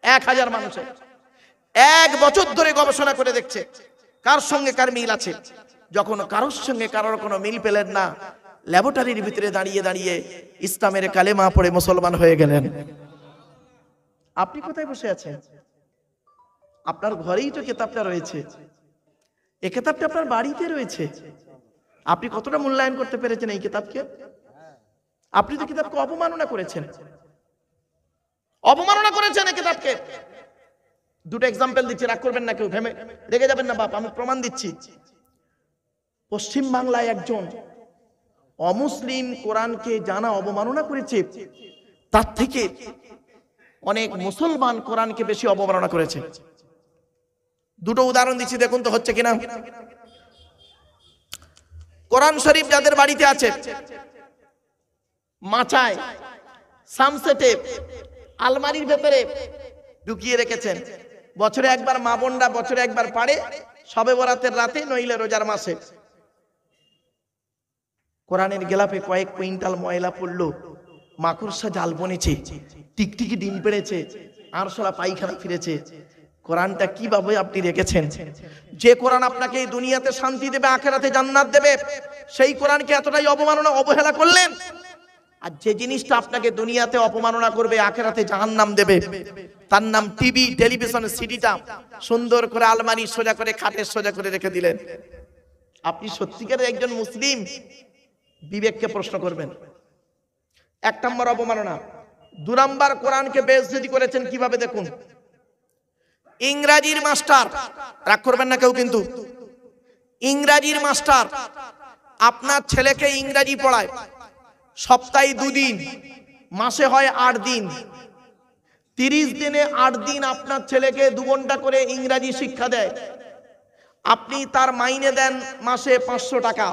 1000 মানুষের, 1 বছর ধরে গবেষণা করে দেখছে কার সঙ্গে কার মিল আছে। যখন কারোর সঙ্গে কারোর কোনো মিল পেলেন না, ল্যাবরেটরির ভিতরে দাঁড়িয়ে দাঁড়িয়ে ইসলামের কালেমা পড়ে মুসলমান হয়ে গেলেন। আপনি কোথায় বসে আছেন? আপনার ঘরেই তো কিতাবটা রয়েছে, এই কিতাবটা আপনার বাড়িতে রয়েছে। আপনি কতটা মূল্যায়ন করতে পেরেছেন এই কিতাবকে? আপনি তো কিতাবকে অপমাননা করেছেন, অপমাননা করেছেন এই কিতাবকে। দুটো এক্সাম্পল দিচ্ছি, রাগ করবেন না কেউ, ভেবে রেগে যাবেন না বাপ, আমি প্রমাণ দিচ্ছি। পশ্চিম বাংলায় একজন অমুসলিম কোরআনকে জানা অবমাননা করেছে, তার থেকে অনেক মুসলমান কোরআনকে বেশি অবমাননা করেছে। দুটো উদাহরণ দিচ্ছি, দেখুন তো হচ্ছে কিনা। কোরআন শরীফ যাদের বাড়িতে আছে, মাচায়, সামসেটে, আলমারির ভেতরে ঢুকিয়ে রেখেছেন। বছরে একবার মা বোনরা বছরে একবার পারে, শবে বরাতের রাতে নইলে রোজার মাসে। কোরআনের গেলাপে কয়েক কুইন্টাল ময়লা পড়লো, মাকড়সা জাল বনেছে, টিকটিকি ডিম পেড়েছে, আরশোলা পায়খানা ফিরেছে। কোরআনটা কিভাবে আপনি রেখেছেন? যে কোরআন আপনাকে এই দুনিয়াতে শান্তি দেবে, আখিরাতে জান্নাত দেবে, সেই কোরআনকে এতটাই অবমাননা অবহেলা করলেন। আর যে জিনিসটা আপনাকে দুনিয়াতে অপমাননা করবে, আখিরাতে জাহান্নাম দেবে, তার নাম টিভি, টেলিভিশন, সিডিটা সুন্দর করে আলমারি সোজা করে খাটের সোজা করে রেখে দিলেন। আপনি সত্যিকারের একজন মুসলিম, বিবেককে প্রশ্ন করবেন। 1 নম্বর অপমাননা। 2 নম্বর, কোরআনকে বেইজ্জতি করেছেন কিভাবে দেখুন। ইংরেজির মাস্টার, রাগ করবেন না কেউ কিন্তু, ইংরেজির মাস্টার আপনার ছেলেকে ইংরেজি পড়ায়, সপ্তাহে 2 দিন, মাসে হয় 8 দিন, 30 দিনে 8 দিন আপনার ছেলেকে 2 ঘন্টা করে ইংরেজি শিক্ষা দেয়। আপনি তার মাইনে দেন মাসে 500 টাকা।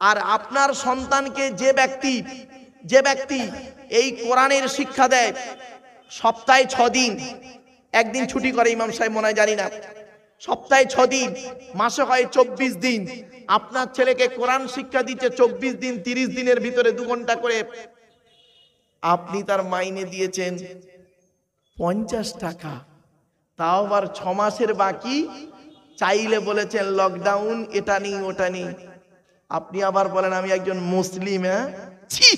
আর আপনার সন্তানকে যে ব্যক্তি এই কোরআনের শিক্ষা দেয়, সপ্তাহে 6 দিন, একদিন ছুটি করে ইমাম সাহেব মনে হয়, জানি না, সপ্তাহে 6 দিন, মাসে হয় 24 দিন। আপনার ছেলেকে কোরআন শিক্ষা দিচ্ছে 24 দিন, 30 দিনের ভিতরে 2 ঘন্টা করে। আপনি তার মাইনে দিয়েছেন 50 টাকা। তাও আবার 6 মাসের বাকি, চাইলে বলেছেন লকডাউন, এটা নেই ওটা নেই। আপনি আবার বলেন আমি একজন মুসলিম। হ্যাঁ, ছি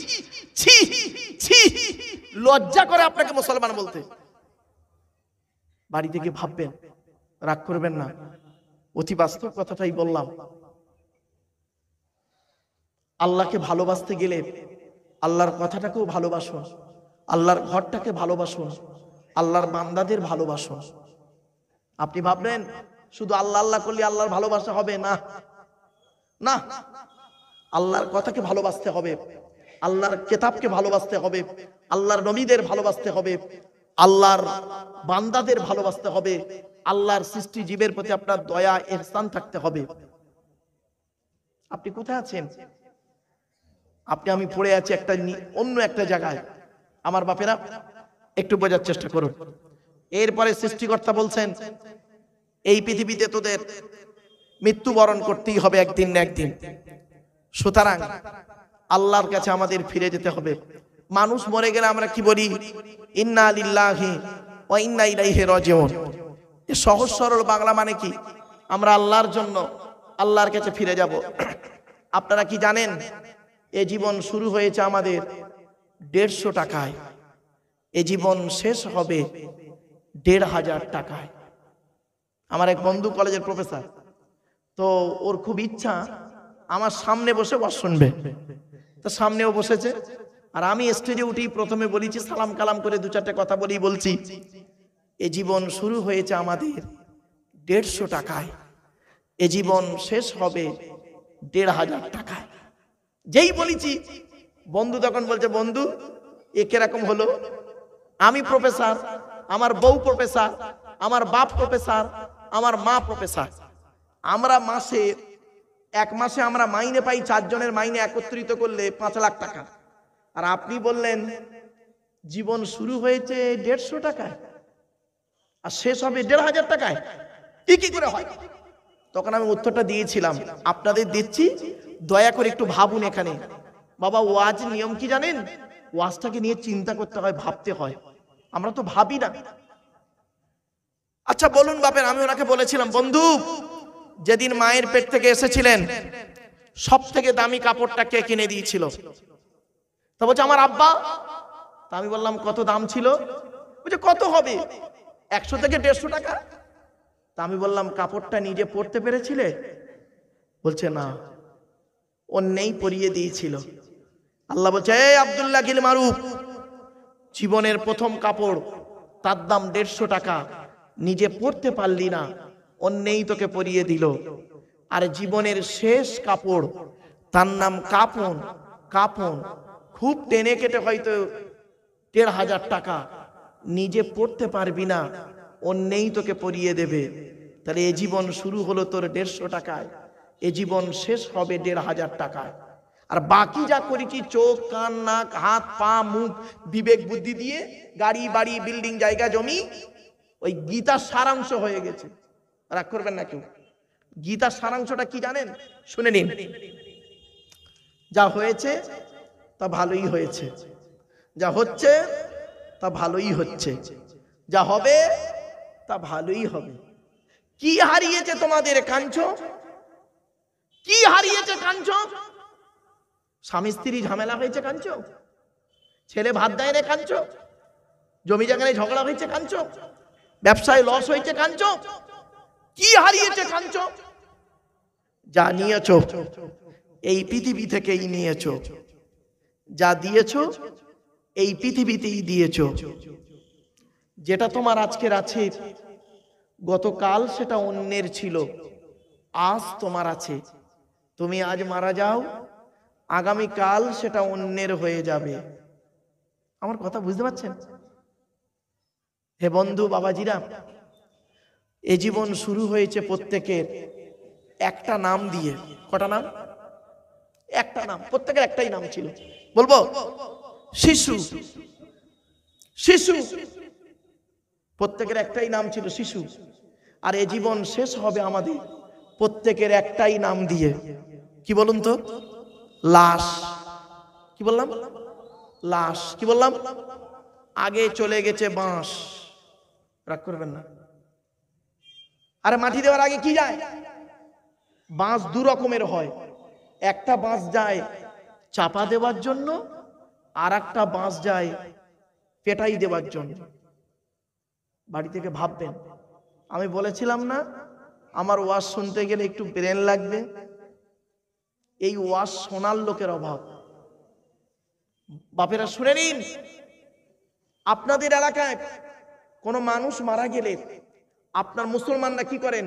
ছি ছি, লজ্জা করে আপনাকে মুসলমান বলতে। বাড়ি থেকে ভাববেন, রাগ করবেন না, অতি বাস্তব কথাটাই বললাম। আল্লাহকে ভালোবাসতে গেলে আল্লাহর কথাটাকেও ভালোবাসুন, আল্লাহর ঘরটাকে ভালোবাসুন, আল্লাহর বান্দাদের ভালোবাসুন। আপনি ভাববেন শুধু আল্লাহ আল্লাহ করলে আল্লাহর ভালোবাসা হবে না, না, আল্লাহর কথাকে ভালোবাসতে হবে, আল্লাহর কিতাবকে ভালোবাসতে হবে, আল্লাহর নবীদের ভালোবাসতে হবে, আল্লাহর বান্দাদের ভালোবাসতে হবে, আল্লাহর সৃষ্টি জীবের প্রতি আপনার দয়া ইহসান থাকতে হবে। আপনি কোথায় আছেন? আপনি আমি পড়ে আছি একটা অন্য একটা জায়গায়। আমার বাপেরা একটু বোঝার চেষ্টা করুন। এরপরে সৃষ্টিকর্তা বলছেন এই পৃথিবীতে তোদের মৃত্যুবরণ করতেই হবে একদিন না একদিন, সুতরাং আল্লাহর কাছে আমাদের ফিরে যেতে হবে। মানুষ মরে গেলে আমরা কি বলি? ইন্না লিল্লাহি ওয়া ইন্না ইলাইহি রাজিউন। এই সহজ সরল বাংলা মানে কি? আমরা আল্লাহর জন্য আল্লাহর কাছে ফিরে যাব। আপনারা কি জানেন এ জীবন শুরু হয়েছে আমাদের 150 টাকায়, এ জীবন শেষ হবে 1500 টাকায়। আমার এক বন্ধু কলেজের প্রফেসর, তো ওর খুব ইচ্ছা আমার সামনে বসে ওয়াজ শুনবে, তো সামনেও বসেছে। আর আমি স্টেজে উঠেই প্রথমে বলেছি, সালাম কালাম করে 2-4টে কথা বলছি এ জীবন শুরু হয়েছে আমাদের 150 টাকায়, এ জীবন শেষ হবে 1500 টাকায়। যেই বলেছি বন্ধু তখন বলছে, বন্ধু এ কিরকম হলো? আমি প্রফেসর, আমার বউ প্রফেসর, আমার বাপ প্রফেসর, আমার মা প্রফেসর, আমরা এক মাসে আমরা মাইনে পাই 4 জনের মাইনে একত্রিত করলে 5 লাখ টাকা। আর আপনি বললেন জীবন শুরু হয়েছে 150 টাকায় আর শেষ হবে 1500 টাকায়, কি করে হয়? তখন আমি উত্তরটা দিয়েছিলাম, আপনাদের দিচ্ছি, দয়া করে একটু ভাবুন। এখানে বাবা ওয়াজ নিয়ম কি জানেন? ওয়াজটাকে নিয়ে চিন্তা করতে হয়, ভাবতে হয়, আমরা তো ভাবি না। আচ্ছা বলুন বাপের, আমি ওনাকে বলেছিলাম, বন্ধু যেদিন মায়ের পেট থেকে এসেছিলেন সব থেকে দামি কাপড়টা কে কিনে দিয়েছিল? তো বলছে আমার আব্বা। তা আমি বললাম কত দাম ছিল? বলছে কত হবে, 100 থেকে 150 টাকা। তা আমি বললাম কাপড়টা নিজে পরতে পেরেছিলে? বলছে না, অন্যই পরিয়ে দিয়েছিল। আল্লাহ বলছে, এই আব্দুল্লাহ গিল মারুফ, জীবনের প্রথম কাপড় তার দাম 150 টাকা, নিজে পরতে পারলি না, অন্যই তোকে পরিয়ে দিল। আর জীবনের শেষ কাপড় তার নাম কাপন, কাপন খুব টেনে কেটে হয়তো 1500 টাকা, নিজে পড়তে পারবি না, অন্যই তোকে পরিয়ে দেবে। তাহলে এ জীবন শুরু হলো তোর 150 টাকায়, এ জীবন শেষ হবে 1500 টাকায়। আর বাকি যা করেছি চোখ কান নাক হাত পা মুখ বিবেক বুদ্ধি দিয়ে, গাড়ি বাড়ি বিল্ডিং জায়গা জমি, ওই গীতার সারাংশ হয়ে গেছে। রাগ করবেন না কেউ। গীতার সারাংশটা কি জানেন? শুনে নিন। যা হয়েছে তা ভালোই হয়েছে, যা হচ্ছে তা ভালোই হচ্ছে, যা হবে তা ভালোই হবে। কি হারিয়েছে তোমাদের কাঞ্চো? কি হারিয়েছে কাঞ্চো? স্বামী স্ত্রী ঝামেলা হয়েছে কাঞ্চো? ছেলে ভাত দেয় না কাঞ্চো? জমি জায়গায় ঝগড়া হয়েছে কাঞ্চো? ব্যবসায় লস হয়েছে কাঞ্চো? কি হারিয়েছে কাঞ্চো? যা নিয়েছো এই পৃথিবী থেকেই নিয়েছো, যা দিয়েছো এই পৃথিবীতেই দিয়েছো। যেটা তোমার আজকের আছে, গতকাল সেটা অন্যের ছিল, আজ তোমার আছে। তুমি আজ মারা যাও, আগামীকাল সেটা অন্যের হয়ে যাবে। আমার কথা বুঝতে পারছেন? হে বন্ধু বাবাজিরা, এ জীবন শুরু হয়েছে প্রত্যেকের একটা নাম দিয়ে। কটা নাম? একটা নাম, প্রত্যেকের একটাই নাম ছিল। বলবো শিশু, শিশু, প্রত্যেকের একটাই নাম ছিল শিশু। আর এ জীবন শেষ হবে আমাদের প্রত্যেকের একটাই নাম দিয়ে। কি বলুন তো? লাশ। কি বললাম? লাশ। কি বললাম? আগে চলে গেছে বাঁশ। রাগ করবেন না, আর মাটি দেওয়ার আগে কি যায়? বাঁশ দু রকমের হয়, একটা বাঁশ যায় চাপা দেওয়ার জন্য, আর একটা বাঁশ যায় পেটাই দেওয়ার জন্য। বাড়ি থেকে ভাববেন, আমি বলেছিলাম না আমার ওয়াজ শুনতে গেলে একটু ব্রেন লাগবে। এই ওয়াজ শোনার লোকের অভাব। বাপেরা শুনে নিন, আপনাদের এলাকায় কোনো মানুষ মারা গেলে আপনার মুসলমানরা কি করেন?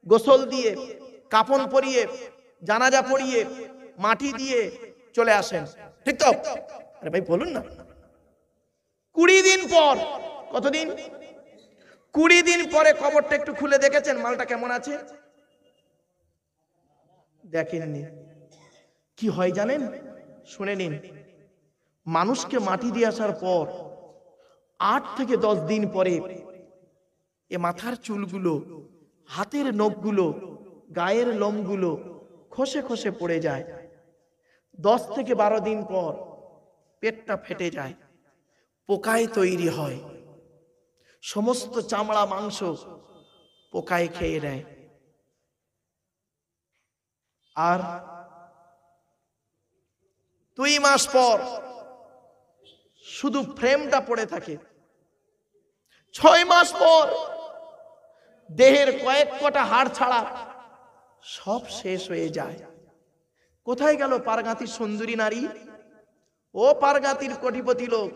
গোসল দিয়ে, কাফন পরিয়ে, জানাজা পড়িয়ে, মাটি দিয়ে চলে আসেন, ঠিক তো? আরে ভাই বলুন না। 20 দিন পর, কতদিন? 20 দিন পরে কবরটা একটু খুলে দেখেছেন মালটা কেমন আছে? দেখেননি। কি হয় জানেন? শুনে নিন, মানুষকে মাটি দিয়ে আসার পর 8 থেকে 10 দিন পরে এ মাথার চুলগুলো, হাতের নখগুলো, গায়ের লোমগুলো খসে খসে পড়ে যায়। 10 থেকে 12 দিন পর পেটটা ফেটে যায়, পোকায় তৈরি হয়, সমস্ত চামড়া মাংস পোকায় খেয়ে নেয়। আর 2 মাস পর শুধু ফ্রেমটা পড়ে থাকে। 6 মাস পর দেহের কয়েক কটা হাড় ছাড়া সব শেষ হয়ে যায়। কোথায় গেল পারগাতির সুন্দরী নারী? ও পারগাতির কোটিপতি লোক,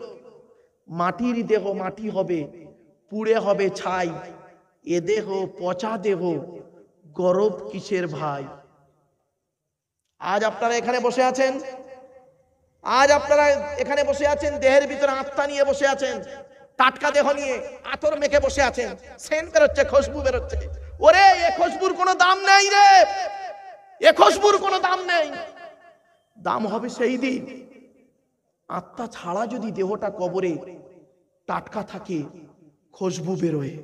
মাটির দেহ মাটি হবে, পুড়ে হবে ছাই, এ দেহ পচা দেহ, গরব কিসের ভাই? আজ আপনারা এখানে বসে আছেন, আজ আপনারা এখানে বসে আছেন, দেহের ভিতরে আত্মা নিয়ে বসে আছেন, টাটকা দেহ নিয়ে আতর মেখে বসে আছেন, সেন্ট বেরোচ্ছে, খুশবু বেরোচ্ছে। ওরে এ খুশবুর কোনো দাম নেই রে, এ খুশবুর কোনো দাম নেই। দাম হবে সেই দিন আত্মা ছাড়া যদি দেহটা কবরে টাটকা থাকে, খুশবু বেরোয়,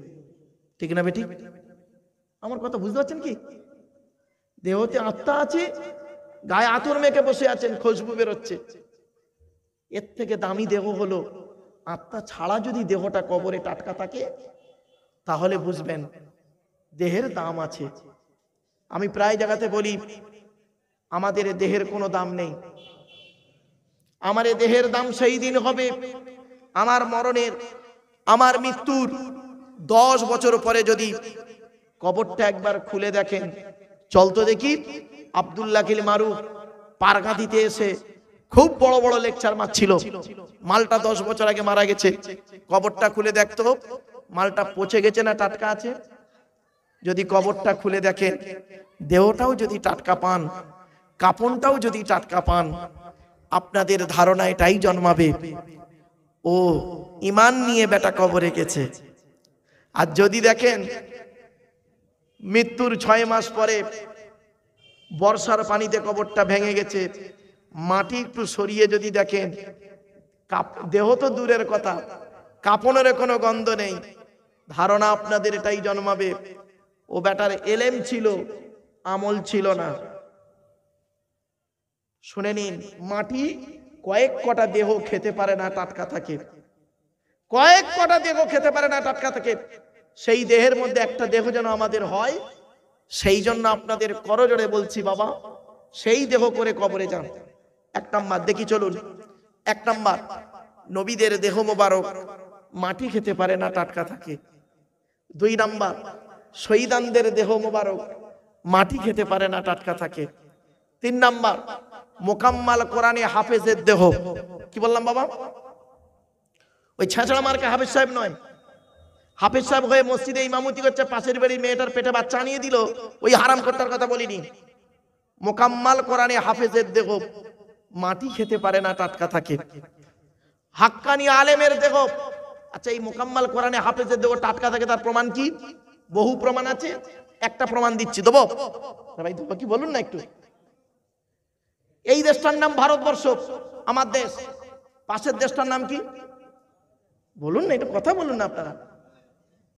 ঠিক না বেটি? আমার কথা বুঝতে পারছেন কি? দেহতে আত্মা আছে, গায়ে আতর মেখে বসে আছেন, খুশবু বেরোচ্ছে। এর থেকে দামি দেহ হলো আত্মা ছাড়া যদি দেহটা কবরে টাটকা থাকে, তাহলে বুঝবেন দেহের দাম আছে। আমি প্রায় জায়গাতে বলি আমাদের দেহের কোনো দাম নেই। আমার দেহের দাম সেই দিন হবে আমার মরণের, আমার মৃত্যুর 10 বছর পরে যদি কবরটা একবার খুলে দেখেন। চলতো দেখি আব্দুল্লাহ কিল মারুফ পারগাতিতে এসে খুব বড় বড় লেকচার মারছিল। মালটা 10 বছর আগে মারা গেছে, কবরটা খুলে দেখতো মালটা পচে গেছে না টাটকা আছে। যদি কবরটা খুলে দেখেন, দেহটাও যদি টাটকা পান, কাপনটাও যদি টাটকা পান, আপনাদের ধারণা এটাই জন্মাবে ও ঈমান নিয়ে বেটা কবরে গেছে। আর যদি দেখেন মৃত্যুর 6 মাস পরে বর্ষার পানিতে কবরটা ভেঙে গেছে, মাটি একটু সরিয়ে যদি দেখেন, দেহ তো দূরের কথা, কাপনের কোনো গন্ধ নেই, ধারণা আপনাদের এটাই জন্মাবে ও বেটার এলেম ছিল, আমল ছিল না। শুনে নিন, মাটি কয়েক কটা দেহ খেতে পারে না টাটকা থাকে, কয়েক কটা দেহ খেতে পারে না টাটকা থাকে। সেই দেহের মধ্যে একটা দেহ যেন আমাদের হয়, সেই জন্য আপনাদের করজোড়ে বলছি বাবা, সেই দেহ করে কবরে যান। 1 নাম্বার দেখি চলুন। 1 নাম্বার, নবীদের দেহ মোবারক মাটি খেতে পারে না টাটকা থাকে। 2 নাম্বার, শহীদানদের দেহ মোবারক মাটি খেতে পারে না টাটকা থাকে। 3 নাম্বার, মোকাম্মাল কোরআনে হাফেজের দেহ। কি বললাম বাবা? ওই ছেঁচড়া মার্কা হাফেজ সাহেব নয়। হাফেজ সাহেব হয়ে মসজিদে ইমামতি করছে, পাশের বাড়ির মেয়েটার পেটে বাচ্চা আনিয়ে দিল, ওই হারাম কর্তার কথা বলিনি। মোকাম্মাল কোরআনে হাফেজের দেহ মাটি খেতে পারে না টাটকা থাকে। হাক্কানি আলেমের দেহ, আচ্ছা এই মোকাম্মাল কোরআনে হাফেজের দেহ টাটকা থাকে, তার প্রমাণ কি? বহু প্রমাণ আছে, একটা প্রমাণ দিচ্ছি, দেবো ভাই? দেবো কি বলুন না একটু। এই দেশটার নাম ভারতবর্ষ, আমার দেশ। পাশের দেশটার নাম কি বলুন না, এটা কথা বলুন না আপনারা।